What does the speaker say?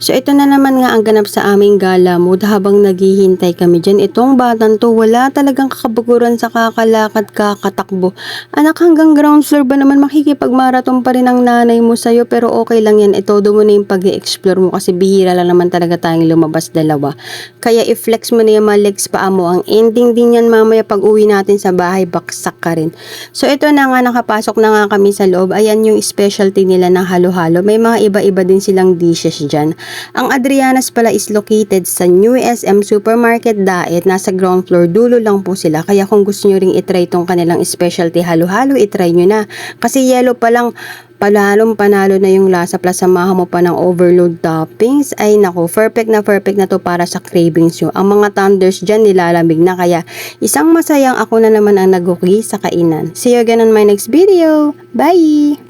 So ito na naman nga ang ganap sa aming gala mood habang naghihintay kami dyan. Itong batang to wala talagang kakabuguran sa kakalakad kakatakbo. Anak, hanggang ground floor ba naman makikipagmarathon pa rin ang nanay mo sa'yo, pero okay lang yan. Itodo mo na yung pag-i-explore mo kasi bihira lang naman talaga tayong lumabas dalawa. Kaya i-flex mo na yung mga legs paa mo. Ang ending din yan mamaya pag uwi natin sa bahay, baksak ka rin. So ito na nga, nakapasok na nga kami sa loob. Ayan yung specialty nila ng halo-halo. May mga iba-iba din silang dishes dyan. Ang Adriana's pala is located sa New SM Supermarket Daet. Nasa ground floor, dulo lang po sila. Kaya kung gusto nyo ring itry itong kanilang specialty halo-halo, itry nyo na. Kasi yellow pa lang, panalo na yung lasa, plus samahan mo pa ng overload toppings. Ay nako, perfect na to para sa cravings nyo. Ang mga thunders dyan nilalamig na, kaya isang masayang ako na naman ang nag-cookie sa kainan. See you again on my next video. Bye!